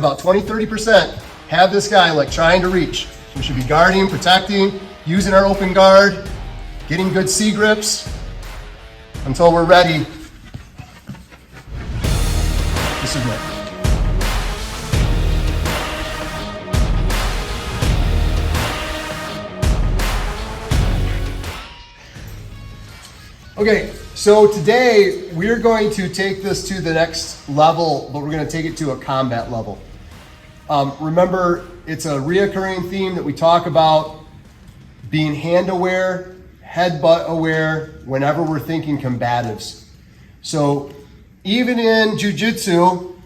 About 20-30% have this guy like trying to reach. We should be guarding, protecting, using our open guard, getting good C grips until we're ready to submit. Okay, so today we're going to take this to the next level, but we're going to take it to a combat level. Remember, it's a reoccurring theme that we talk about being hand aware, headbutt aware, whenever we're thinking combatives. So even in Jiu Jitsu,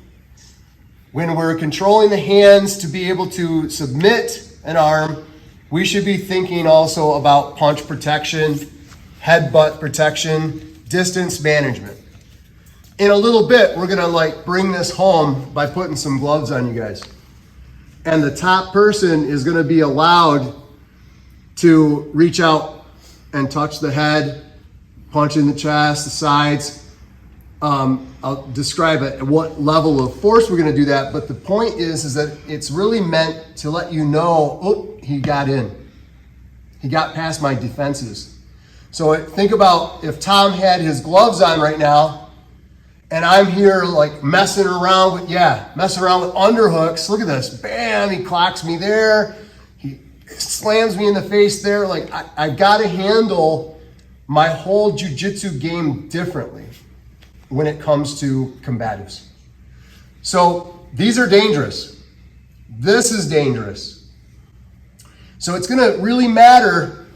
when we're controlling the hands to be able to submit an arm, we should be thinking also about punch protection, headbutt protection, distance management. In a little bit, we're gonna like bring this home by putting some gloves on you guys. And the top person is gonna be allowed to reach out and touch the head, punch in the chest, the sides. I'll describe at what level of force we're gonna do that, but the point is that it's really meant to let you know, oh, he got in. He got past my defenses. So think about if Tom had his gloves on right now, and I'm here like messing around with underhooks. Look at this, bam, he clocks me there. He slams me in the face there. Like I've got to handle my whole jiu-jitsu game differently when it comes to combatives. So these are dangerous. This is dangerous. So it's gonna really matter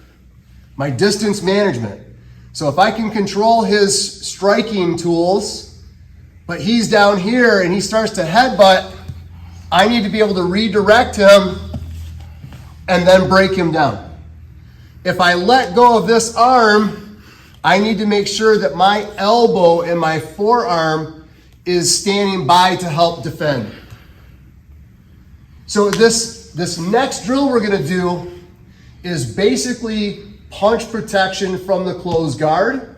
my distance management. So if I can control his striking tools, but he's down here and he starts to headbutt, I need to be able to redirect him and then break him down. If I let go of this arm, I need to make sure that my elbow and my forearm is standing by to help defend. So this next drill we're gonna do is basically punch protection from the closed guard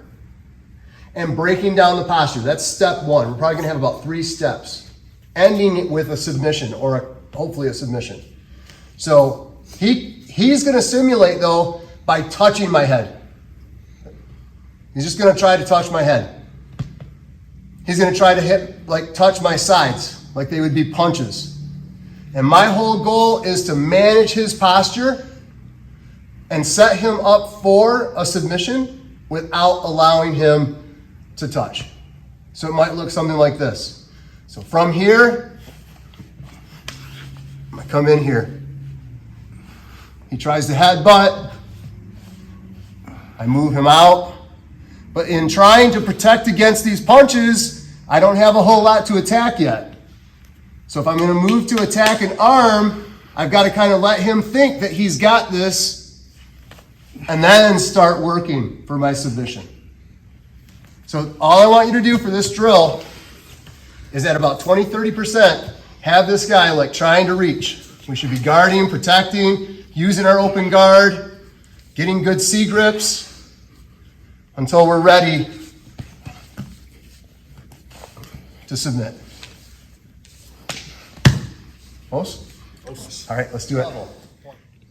and breaking down the posture. That's step one. We're probably gonna have about 3 steps, ending it with a submission or hopefully a submission. So he's gonna simulate though by touching my head. He's just gonna try to touch my head. He's gonna try to touch my sides like they would be punches. And my whole goal is to manage his posture and set him up for a submission without allowing him to touch. So it might look something like this. So from here, I'm gonna come in here. He tries to headbutt. I move him out. But in trying to protect against these punches, I don't have a whole lot to attack yet. So if I'm gonna move to attack an arm, I've got to kind of let him think that he's got this and then start working for my submission. So all I want you to do for this drill is at about 20-30% have this guy like trying to reach. We should be guarding, protecting, using our open guard, getting good C grips until we're ready to submit. Most? All right, let's do it.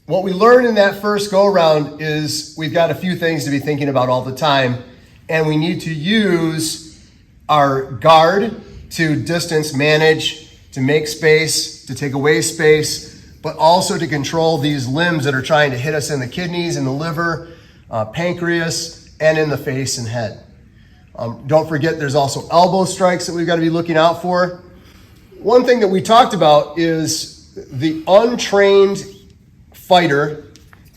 What we learned in that first go around is we've got a few things to be thinking about all the time, and we need to use our guard to distance manage, to make space, to take away space, but also to control these limbs that are trying to hit us in the kidneys, in the liver, pancreas, and in the face and head. Don't forget there's also elbow strikes that we've got to be looking out for. One thing that we talked about is the untrained fighter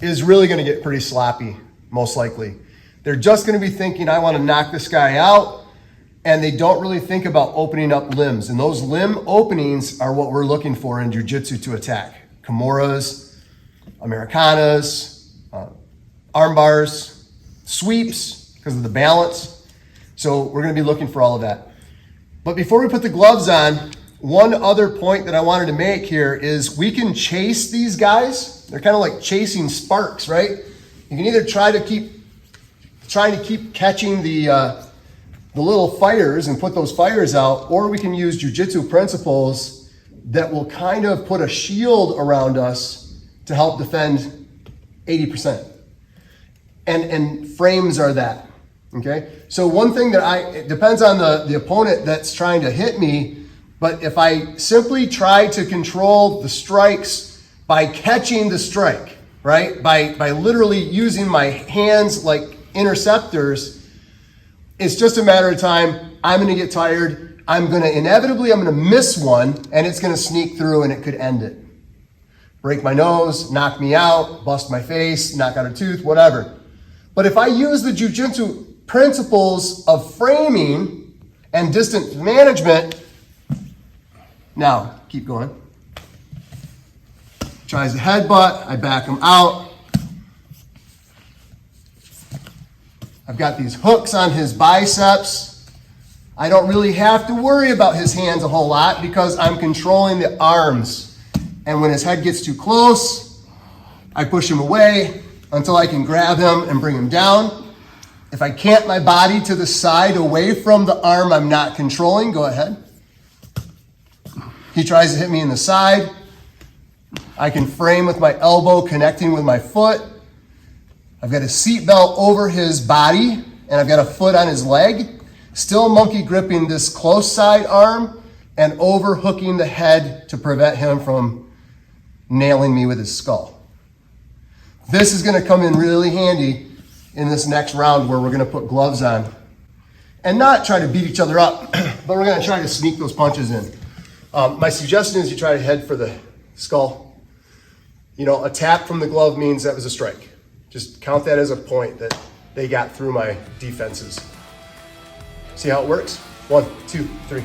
is really going to get pretty sloppy, most likely. They're just going to be thinking, I want to knock this guy out, and they don't really think about opening up limbs. And those limb openings are what we're looking for in jiu-jitsu to attack. Kimuras, Americanas, arm bars, sweeps, because of the balance. So we're going to be looking for all of that. But before we put the gloves on, one other point that I wanted to make here is we can chase these guys. They're kind of like chasing sparks, right? You can either trying to keep catching the little fires and put those fires out, or we can use jiu-jitsu principles that will kind of put a shield around us to help defend 80%. And frames are that, okay? So one thing that it depends on the opponent that's trying to hit me, but if I simply try to control the strikes by catching the strike, right? By literally using my hands like interceptors, it's just a matter of time. I'm gonna get tired. I'm gonna miss one, and it's gonna sneak through and it could end it. Break my nose, knock me out, bust my face, knock out a tooth, whatever. But if I use the Jiu Jitsu principles of framing and distance management, now keep going. Tries to headbutt, I back him out. I've got these hooks on his biceps. I don't really have to worry about his hands a whole lot because I'm controlling the arms. And when his head gets too close, I push him away until I can grab him and bring him down. If I cant my body to the side away from the arm I'm not controlling, go ahead. He tries to hit me in the side. I can frame with my elbow connecting with my foot. I've got a seat belt over his body and I've got a foot on his leg. Still monkey gripping this close side arm and over hooking the head to prevent him from nailing me with his skull. This is gonna come in really handy in this next round where we're gonna put gloves on and not try to beat each other up, but we're gonna try to sneak those punches in. My suggestion is you try to head for the skull. You know, a tap from the glove means that was a strike. Just count that as a point that they got through my defenses. See how it works? 1, 2, 3.